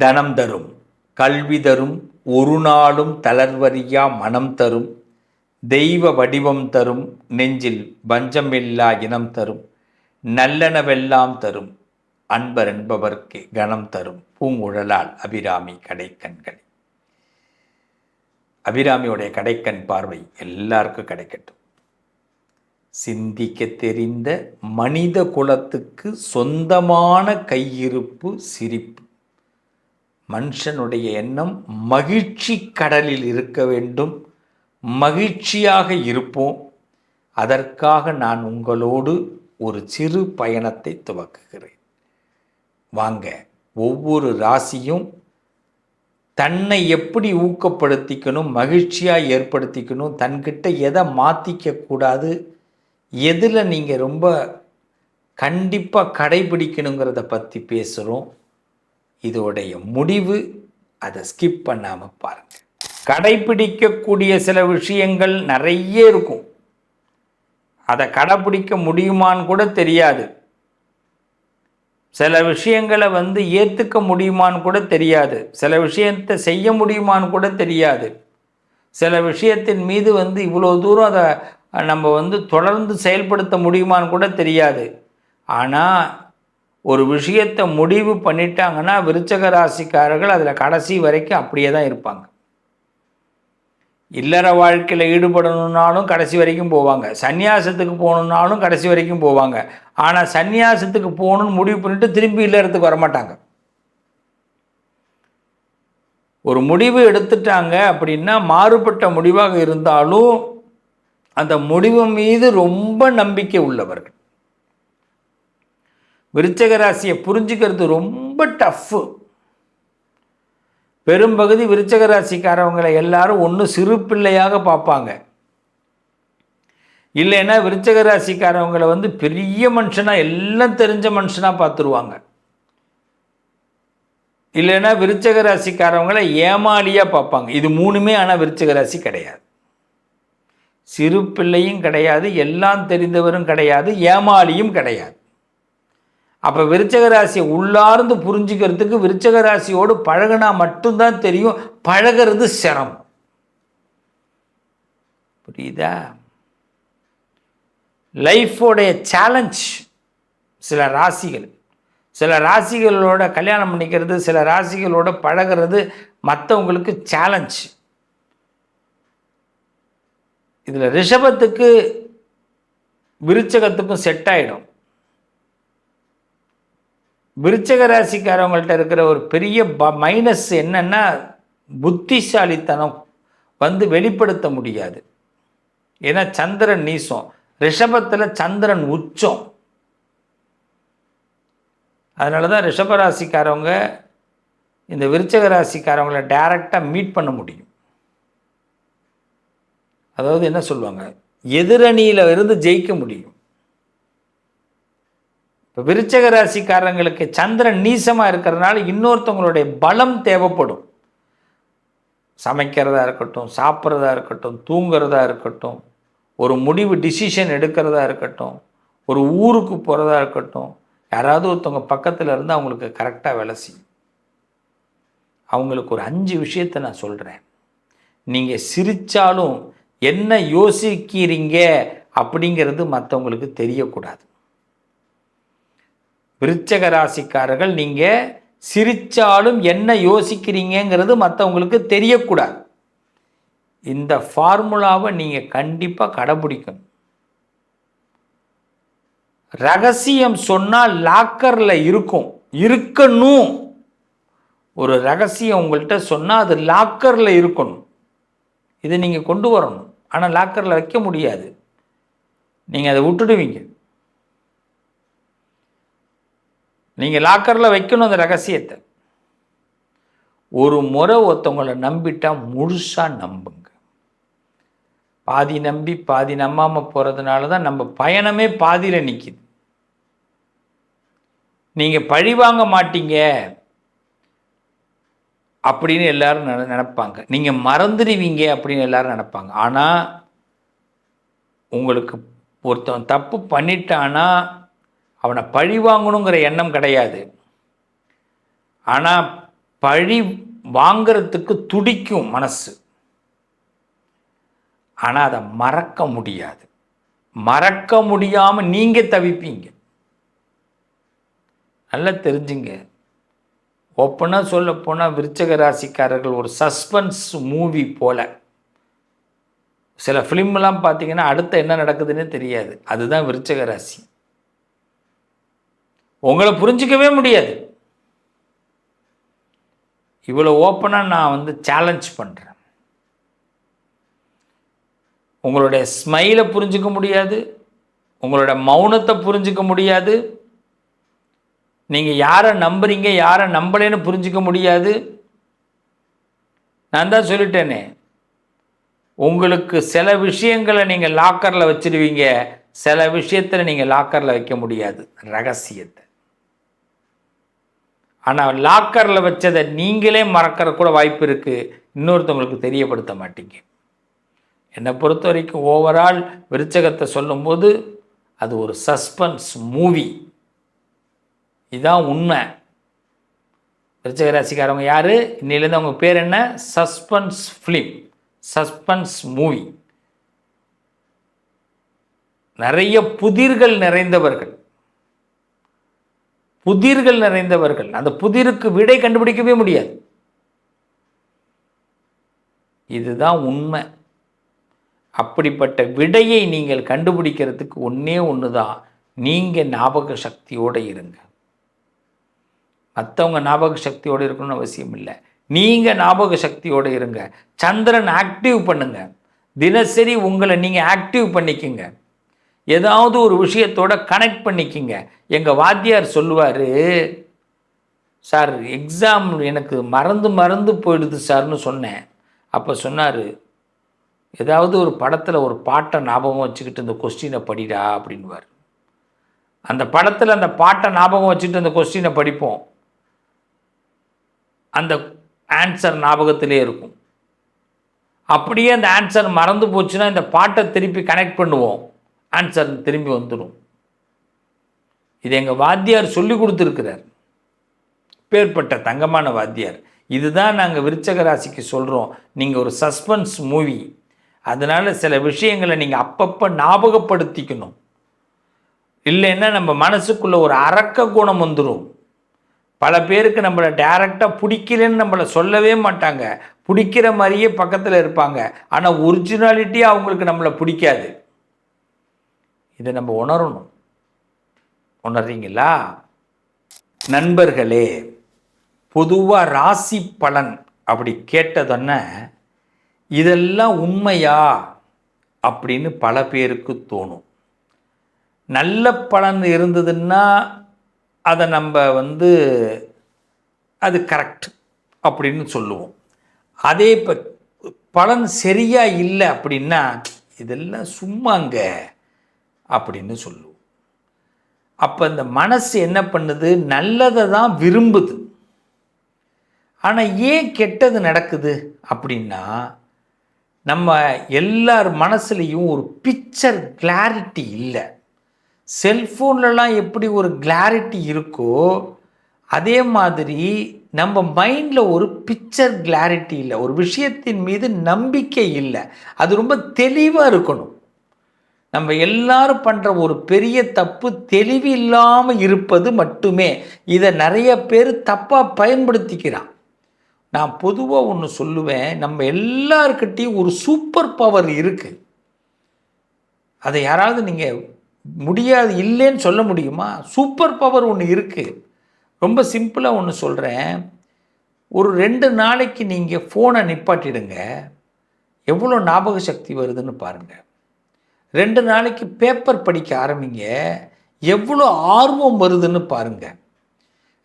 தனம் தரும், கல்வி தரும், ஒரு நாளும் தளர்வறியா மனம் தரும், தெய்வ வடிவம் தரும், நெஞ்சில் பஞ்சமில்லா இனம் தரும், நல்லனவெல்லாம் தரும், அன்பர் என்பவர்க்கு கணம் தரும், பூங்குழலால் அபிராமி கடைக்கண்கள். அபிராமியோடைய கடைக்கண் பார்வை எல்லாருக்கும் கிடைக்கட்டும். சிந்திக்க தெரிந்த மனித குலத்துக்கு சொந்தமான கையிருப்பு சிரிப்பு. மனுஷனுடைய எண்ணம் மகிழ்ச்சி கடலில் இருக்க வேண்டும், மகிழ்ச்சியாக இருப்போம். அதற்காக நான் உங்களோடு ஒரு சிறு பயணத்தை துவக்குகிறேன். வாங்க, ஒவ்வொரு ராசியும் தன்னை எப்படி ஊக்கப்படுத்திக்கணும், மகிழ்ச்சியாக ஏற்படுத்திக்கணும், தன்கிட்ட எதை மாற்றிக்க கூடாது, எதில் நீங்கள் ரொம்ப கண்டிப்பாக கடைபிடிக்கணுங்கிறத பற்றி பேசுகிறோம். இதோடைய முடிவு அதை ஸ்கிப் பண்ணாமல் பாருங்கள். கடைபிடிக்கக்கூடிய சில விஷயங்கள் நிறைய இருக்கும். அதை கடைப்பிடிக்க முடியுமான்னு கூட தெரியாது. சில விஷயங்களை ஏற்றுக்க முடியுமான்னு கூட தெரியாது. சில விஷயத்தை செய்ய முடியுமான்னு கூட தெரியாது. சில விஷயத்தின் மீது இவ்வளோ தூரம் அதை நம்ம தொடர்ந்து செயல்படுத்த முடியுமான்னு கூட தெரியாது. ஆனால் ஒரு விஷயத்தை முடிவு பண்ணிட்டாங்கன்னா விருச்சக ராசிக்காரர்கள் அதில் கடைசி வரைக்கும் அப்படியே தான் இருப்பாங்க. இல்லற வாழ்க்கையில் ஈடுபடணுன்னாலும் கடைசி வரைக்கும் போவாங்க, சன்னியாசத்துக்கு போகணுன்னாலும் கடைசி வரைக்கும் போவாங்க. ஆனால் சன்னியாசத்துக்கு போகணுன்னு முடிவு பண்ணிட்டு திரும்பி இல்லறத்துக்கு வரமாட்டாங்க. ஒரு முடிவு எடுத்துட்டாங்க அப்படின்னா மாறுபட்ட முடிவாக இருந்தாலும் அந்த முடிவு மீது ரொம்ப நம்பிக்கை உள்ளவர்கள். விருச்சக ராசியை புரிஞ்சுக்கிறது ரொம்ப டஃப்பு. பெரும்பகுதி விருச்சக ராசிக்காரவங்களை எல்லாரும் ஒன்று சிறு பிள்ளையாக பார்ப்பாங்க, இல்லைன்னா விருச்சக ராசிக்காரவங்களை பெரிய மனுஷனாக எல்லாம் தெரிஞ்ச மனுஷனாக பார்த்துருவாங்க. இல்லைன்னா விருச்சக ராசிக்காரவங்களை ஏமாளியாக பார்ப்பாங்க. இது மூணுமே ஆனால் விருச்சக ராசி கிடையாது. சிறு பிள்ளையும் கிடையாது, எல்லாம் தெரிந்தவரும் கிடையாது, ஏமாளியும் கிடையாது. அப்போ விருச்சக ராசியை உள்ளார்ந்து புரிஞ்சுக்கிறதுக்கு விருச்சக ராசியோடு பழகினா மட்டும்தான் தெரியும். பழகிறது சிரமம். புரியுதா? லைஃபோடைய சேலஞ்ச் சில ராசிகளோட கல்யாணம் பண்ணிக்கிறது, சில ராசிகளோட பழகிறது மற்றவங்களுக்கு சேலஞ்ச். இதில் ரிஷபத்துக்கு விருச்சகத்துக்கும் செட் ஆகிடும். விருச்சக ராசிக்காரவங்கள்ட்ட இருக்கிற ஒரு பெரிய மைனஸ் என்னன்னா புத்திசாலித்தனம் வெளிப்படுத்த முடியாது. ஏன்னா சந்திரன் நீசம், ரிஷபத்தில் சந்திரன் உச்சம். அதனால தான் ரிஷபராசிக்காரவங்க இந்த விருச்சக ராசிக்காரவங்களை டைரெக்டாக மீட் பண்ண முடியும். அதாவது என்ன சொல்லுவாங்க, எதிரணியில் இருந்து ஜெயிக்க முடியும். இப்போ விருச்சக ராசிக்காரங்களுக்கு சந்திரன் நீசமாக இருக்கிறதுனால இன்னொருத்தவங்களுடைய பலம் தேவைப்படும். சமைக்கிறதா இருக்கட்டும், சாப்பிட்றதா இருக்கட்டும், தூங்கிறதா இருக்கட்டும், ஒரு முடிவு டிசிஷன் எடுக்கிறதா இருக்கட்டும், ஒரு ஊருக்கு போகிறதா இருக்கட்டும், யாராவது ஒருத்தவங்க பக்கத்தில் இருந்து அவங்களுக்கு கரெக்டாக வேலை செய்யும். அவங்களுக்கு ஒரு 5 விஷயத்தை நான் சொல்கிறேன். நீங்கள் சிரித்தாலும் என்ன யோசிக்கிறீங்க அப்படிங்கிறது மற்றவங்களுக்கு தெரியக்கூடாது. விருச்சக ராசிக்காரர்கள் நீங்கள் சிரித்தாலும் என்ன யோசிக்கிறீங்கிறது மற்றவங்களுக்கு தெரியக்கூடாது. இந்த ஃபார்முலாவை நீங்கள் கண்டிப்பாக கடைப்பிடிக்கணும். ரகசியம் சொன்னால் லாக்கரில் இருக்கணும். ஒரு ரகசியம் உங்கள்கிட்ட சொன்னால் அது லாக்கரில் இருக்கணும். இதை நீங்கள் கொண்டு வரணும். ஆனால் லாக்கரில் வைக்க முடியாது, நீங்கள் அதை விட்டுடுவீங்க. நீங்கள் லாக்கரில் வைக்கணும் அந்த ரகசியத்தை. ஒரு முறை ஒருத்தவங்களை நம்பிட்டா முழுசாக நம்புங்க. பாதி நம்பி பாதி நம்பாமல் போகிறதுனால தான் நம்ம பயணமே பாதியில் நிற்கிது. நீங்கள் பழி வாங்க மாட்டீங்க அப்படின்னு எல்லாரும் நினைப்பாங்க, நீங்கள் மறந்துடுவீங்க அப்படின்னு எல்லாரும் நினைப்பாங்க. ஆனால் உங்களுக்கு ஒருத்தன் தப்பு பண்ணிட்டானா அவனை பழி வாங்கணுங்கிற எண்ணம் கிடையாது. ஆனால் பழி வாங்கிறதுக்கு துடிக்கும் மனசு, ஆனால் அதை மறக்க முடியாது. மறக்க முடியாமல் நீங்கள் தவிப்பீங்க. நல்லா தெரிஞ்சுங்க. ஓப்பனாக சொல்ல போனால் விருச்சிக ராசிக்காரர்கள் ஒரு சஸ்பென்ஸ் மூவி போல். சில ஃபிலிம்லாம் பார்த்தீங்கன்னா அடுத்த என்ன நடக்குதுன்னே தெரியாது. அதுதான் விருச்சிக ராசி. உங்களை புரிஞ்சிக்கவே முடியாது. இவ்வளோ ஓப்பனாக நான் சேலஞ்ச் பண்ணுறேன். உங்களுடைய ஸ்மைலை புரிஞ்சிக்க முடியாது, உங்களோட மௌனத்தை புரிஞ்சிக்க முடியாது, நீங்கள் யாரை நம்புறீங்க யாரை நம்பலேன்னு புரிஞ்சிக்க முடியாது. நான் தான் சொல்லிட்டேனே, உங்களுக்கு சில விஷயங்களை நீங்கள் லாக்கரில் வச்சிடுவீங்க, சில விஷயத்தில் நீங்கள் லாக்கரில் வைக்க முடியாது ரகசியத்தை. ஆனால் லாக்கரில் வச்சதை நீங்களே மறக்கிற கூட வாய்ப்பு இருக்குது, இன்னொருத்தவங்களுக்கு தெரியப்படுத்த மாட்டீங்க. என்னை பொறுத்த வரைக்கும் ஓவரால் விருச்சகத்தை சொல்லும்போது அது ஒரு சஸ்பென்ஸ் மூவி. இதுதான் உண்மை. விருச்சிக ராசிக்காரவங்க யார்? இன்னிலேருந்து அவங்க பேர் என்ன? Suspense film, suspense movie. நிறைய புதிர்கள் நிறைந்தவர்கள், புதிர்கள் நிறைந்தவர்கள். அந்த புதிருக்கு விடை கண்டுபிடிக்கவே முடியாது. இதுதான் உண்மை. அப்படிப்பட்ட விடையை நீங்கள் கண்டுபிடிக்கிறதுக்கு ஒன்றே ஒன்று தான், நீங்கள் ஞாபக சக்தியோடு இருங்க. மற்றவங்க ஞாபக சக்தியோடு இருக்கணும்னு அவசியம் இல்லை, நீங்கள் ஞாபக சக்தியோடு இருங்க. சந்திரன் ஆக்டிவ் பண்ணுங்க, தினசரி உங்களை நீங்கள் ஆக்டிவ் பண்ணிக்கிங்க. ஏதாவது ஒரு விஷயத்தோட கனெக்ட் பண்ணிக்கிங்க. எங்கள் வாத்தியார் சொல்லுவார், சார் எக்ஸாம் எனக்கு மறந்து போயிடுது சார்னு சொன்னேன். அப்போ சொன்னார், ஏதாவது ஒரு படத்தில் ஒரு பாட்டை ஞாபகம் வச்சுக்கிட்டு இந்த கொஸ்டினை படிடா அப்படின்வார். அந்த படத்தில் அந்த பாட்டை ஞாபகம் வச்சுக்கிட்டு அந்த கொஸ்டினை படிப்போம். அந்த ஆன்சர் ஞாபகத்திலே இருக்கும். அப்படியே அந்த ஆன்சர் மறந்து போச்சுன்னா இந்த பாட்டை திருப்பி கனெக்ட் பண்ணுவோம், ஆன்சர் திரும்பி வந்துடும். இது எங்கள் வாத்தியார் சொல்லி கொடுத்துருக்கிறார், பேர்பட்ட தங்கமான வாத்தியார். இதுதான் நாங்கள் விருச்சிக ராசிக்கு சொல்கிறோம், நீங்கள் ஒரு சஸ்பென்ஸ் மூவி. அதனால் சில விஷயங்களை நீங்கள் அப்பப்போ ஞாபகப்படுத்திக்கணும். இல்லைன்னா நம்ம மனசுக்குள்ளே ஒரு அரக்க குணம் வந்துடும். பல பேருக்கு நம்மளை டைரெக்டாக பிடிக்கலன்னு நம்மளை சொல்லவே மாட்டாங்க, பிடிக்கிற மாதிரியே பக்கத்தில் இருப்பாங்க. ஆனால் ஒரிஜினாலிட்டியாக அவங்களுக்கு நம்மளை பிடிக்காது. இதை நம்ம உணரணும். உணர்றீங்களா நண்பர்களே? பொதுவாக ராசி பலன் அப்படி கேட்டதுன்னா இதெல்லாம் உண்மையா அப்படின்னு பல பேருக்கு தோணும். நல்ல பலன் இருந்ததுன்னா அதை நம்ம அது கரெக்ட் அப்படின்னு சொல்லுவோம். அதே இப்போ பலன் சரியாக இல்லை அப்படின்னா இதெல்லாம் சும்மாங்க அப்படின்னு சொல்லுவோம். அப்போ இந்த மனசு என்ன பண்ணுது? நல்லதை தான் விரும்புது. ஆனால் ஏன் கெட்டது நடக்குது அப்படின்னா, நம்ம எல்லார் மனசுலேயும் ஒரு பிக்சர் கிளாரிட்டி இல்லை. செல்ஃபோன்லலாம் எப்படி ஒரு கிளாரிட்டி இருக்கோ அதே மாதிரி நம்ம மைண்டில் ஒரு பிக்சர் கிளாரிட்டி இல்லை, ஒரு விஷயத்தின் மீது நம்பிக்கை இல்லை. அது ரொம்ப தெளிவாக இருக்கணும். நம்ம எல்லாரும் பண்ணுற ஒரு பெரிய தப்பு தெளிவு இல்லாமல் இருப்பது மட்டுமே. இதை நிறைய பேர் தப்பாக பயன்படுத்திக்கிறான். நான் பொதுவாக ஒன்று சொல்லுவேன், நம்ம எல்லாருக்கிட்டையும் ஒரு சூப்பர் பவர் இருக்குது. அதை யாராவது நீங்கள் முடியாது இல்லைன்னு சொல்ல முடியுமா? சூப்பர் பவர் ஒன்று இருக்குது. ரொம்ப சிம்பிளாக ஒன்று சொல்கிறேன். ஒரு 2 நாளைக்கு நீங்கள் ஃபோனை நிப்பாட்டிடுங்க, எவ்வளோ ஞாபக சக்தி வருதுன்னு பாருங்கள். 2 நாளைக்கு பேப்பர் படிக்க ஆரம்பிங்க, எவ்வளோ ஆர்வம் வருதுன்னு பாருங்கள்.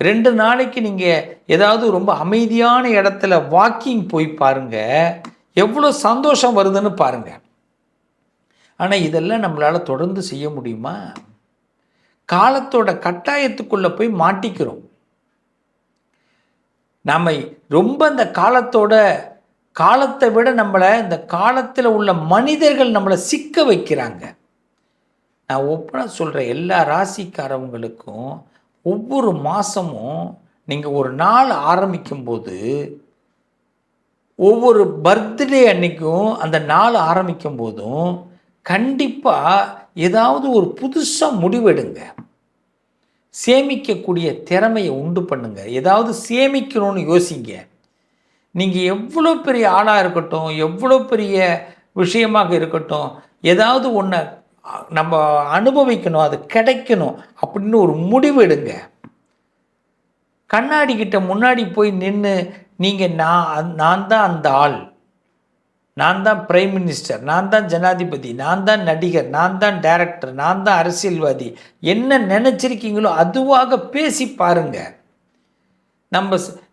2 நாளைக்கு நீங்கள் ஏதாவது ரொம்ப அமைதியான இடத்துல வாக்கிங் போய் பாருங்கள், எவ்வளோ சந்தோஷம் வருதுன்னு பாருங்கள். ஆனால் இதெல்லாம் நம்மளால் தொடர்ந்து செய்ய முடியுமா? காலத்தோட கட்டாயத்துக்குள்ளே போய் மாட்டிக்கிறோம். நாம் ரொம்ப இந்த காலத்தை விட நம்மளை இந்த காலத்தில் உள்ள மனிதர்கள் நம்மளை சிக்க வைக்கிறாங்க. நான் ஒப்பனா சொல்கிறேன், எல்லா ராசிக்காரவங்களுக்கும் ஒவ்வொரு மாதமும் நீங்கள் ஒரு நாள் ஆரம்பிக்கும்போது ஒவ்வொரு பர்த்டே அன்னைக்கும் அந்த நாள் ஆரம்பிக்கும் போதும் கண்டிப்பாக ஏதாவது ஒரு புதுசாக முடிவெடுங்க. சேமிக்கக்கூடிய திறமையை உண்டு பண்ணுங்க. ஏதாவது சேமிக்கணும்னு யோசிங்க. நீங்கள் எவ்வளோ பெரிய ஆளாக இருக்கட்டும், எவ்வளோ பெரிய விஷயமாக இருக்கட்டும், ஏதாவது ஒன்றை நம்ம அனுபவிக்கணும், அது கிடைக்கணும் அப்படின்னு ஒரு முடிவு எடுங்க. கண்ணாடி கிட்ட முன்னாடி போய் நின்று நீங்கள் நான் தான் அந்த ஆள், நான் தான் பிரைம் மினிஸ்டர், நான் தான் ஜனாதிபதி, நான் தான் நடிகர், நான் தான் டைரக்டர், நான் தான் அரசியல்வாதி, என்ன நினச்சிருக்கீங்களோ அதுவாக பேசி பாருங்க.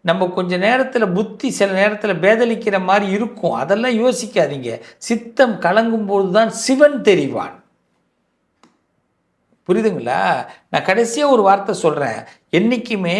நம்ம கொஞ்ச நேரத்தில் புத்தி சில நேரத்தில் பேதலிக்கிற மாதிரி இருக்கும், அதெல்லாம் யோசிக்காதீங்க. சித்தம் கலங்கும்போது தான் சிவன் தெரிவான். புரியுதுங்களா? நான் கடைசியாக ஒரு வார்த்தை சொல்கிறேன். என்றைக்குமே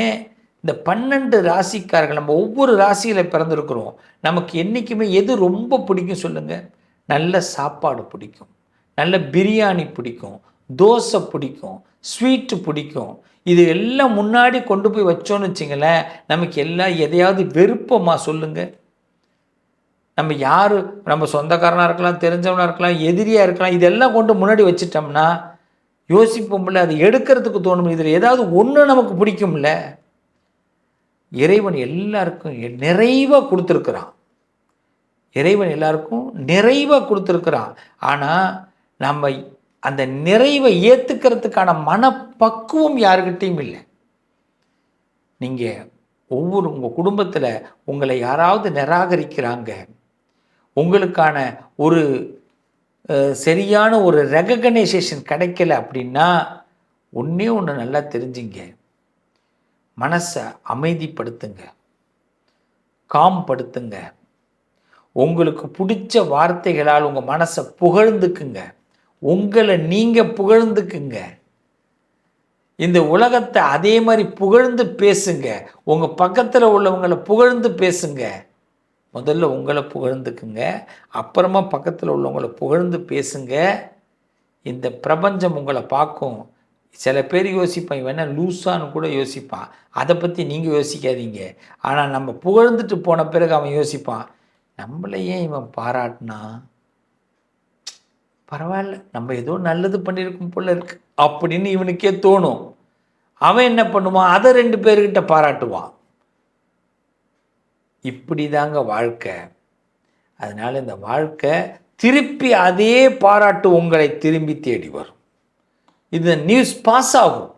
இந்த 12 ராசிக்காரர்கள், நம்ம ஒவ்வொரு ராசியில் பிறந்திருக்கிறோம். நமக்கு என்றைக்குமே எது ரொம்ப பிடிக்கும் சொல்லுங்கள்? நல்ல சாப்பாடு பிடிக்கும், நல்ல பிரியாணி பிடிக்கும், தோசை பிடிக்கும், ஸ்வீட்டு பிடிக்கும். இது எல்லாம் முன்னாடி கொண்டு போய் வச்சோன்னு வச்சிங்களேன், நமக்கு எல்லாம் எதையாவது வெறுப்பமா சொல்லுங்கள்? நம்ம யார், நம்ம சொந்தக்காரனாக இருக்கலாம், தெரிஞ்சவனாக இருக்கலாம், எதிரியாக இருக்கலாம், இதெல்லாம் கொண்டு முன்னாடி வச்சிட்டோம்னா யோசிப்போம்ல, அது எடுக்கிறதுக்கு தோணும். இதில் ஏதாவது ஒன்று நமக்கு பிடிக்கும்ல. இறைவன் எல்லாருக்கும் நிறைவாக கொடுத்துருக்குறான். இறைவன் எல்லாருக்கும் நிறைவாக கொடுத்துருக்குறான். ஆனால் நம்ம அந்த நிறைவை ஏற்றுக்கிறதுக்கான மனப்பக்குவம் யாருக்கிட்டையும் இல்லை. நீங்கள் உங்கள் குடும்பத்தில் உங்களை யாராவது நிராகரிக்கிறாங்க, உங்களுக்கான ஒரு சரியான ஒரு ரெகக்னைசேஷன் கிடைக்கல அப்படின்னா ஒன்றே ஒன்று நல்லா தெரிஞ்சுங்க. மனசை அமைதிப்படுத்துங்க, காம்படுத்துங்க. உங்களுக்கு பிடிச்ச வார்த்தைகளால் உங்கள் மனசை புகழ்ந்துக்குங்க. உங்களை நீங்கள் புகழ்ந்துக்குங்க. இந்த உலகத்தை அதே மாதிரி புகழ்ந்து பேசுங்க. உங்கள் பக்கத்தில் உள்ளவங்களை புகழ்ந்து பேசுங்க. முதல்ல உங்களை புகழ்ந்துக்குங்க, அப்புறமா பக்கத்தில் உள்ளவங்களை புகழ்ந்து பேசுங்க. இந்த பிரபஞ்சம் உங்களை பார்க்கும். சில பேர் யோசிப்பான், இவன் லூஸான்னு கூட யோசிப்பான். அதை பற்றி நீங்கள் யோசிக்காதீங்க. ஆனால் நம்ம புகழ்ந்துட்டு போன பிறகு அவன் யோசிப்பான், நம்மளை ஏன் இவன் பாராட்டினா, பரவாயில்ல நம்ம ஏதோ நல்லது பண்ணியிருக்கும் போல இருக்கு அப்படின்னு இவனுக்கே தோணும். அவன் என்ன பண்ணுவான், அதை 2 பேர்கிட்ட பாராட்டுவான். இப்படி தாங்க வாழ்க்கை. அதனால் இந்த வாழ்க்கை திருப்பி அதே பாராட்டு உங்களை திரும்பி தேடி வரும். இது நியூஸ் பாஸ் ஆகும்.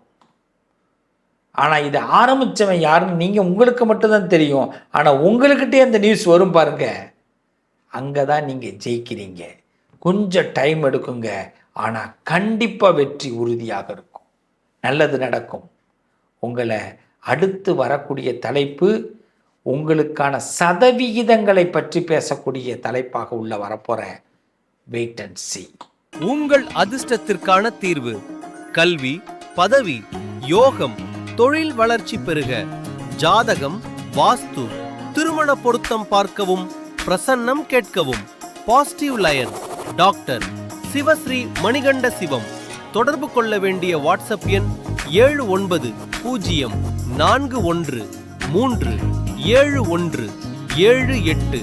ஆனால் இதை ஆரம்பித்தவன் யாருன்னு நீங்கள் உங்களுக்கு மட்டும்தான் தெரியும். ஆனால் உங்கள்கிட்டே அந்த நியூஸ் வரும் பாருங்க, அங்கே தான் நீங்கள் ஜெயிக்கிறீங்க. கொஞ்சம் டைம் எடுக்குங்க, ஆனால் கண்டிப்பாக வெற்றி உறுதியாக இருக்கும், நல்லது நடக்கும். உங்களை அடுத்து வரக்கூடிய தலைப்பு உங்களுக்கான சதவிகிதங்களை பற்றி பேசக்கூடிய தலைப்பாக உள்ள வரப்போகிறேன். வெயிட் அண்ட் சீ. உங்கள் அதிர்ஷ்டத்திற்கான தீர்வு: கல்வி, பதவி, யோகம், தொழில் வளர்ச்சி பெருக, ஜாதகம், வாஸ்து, திருமண பொருத்தம் பார்க்கவும், பிரசன்னம் கேட்கவும். Positive lion doctor Sivasri Manikanda Sivam. தொடர்பு கொள்ள வேண்டிய வாட்ஸ்அப் எண் 7904137178.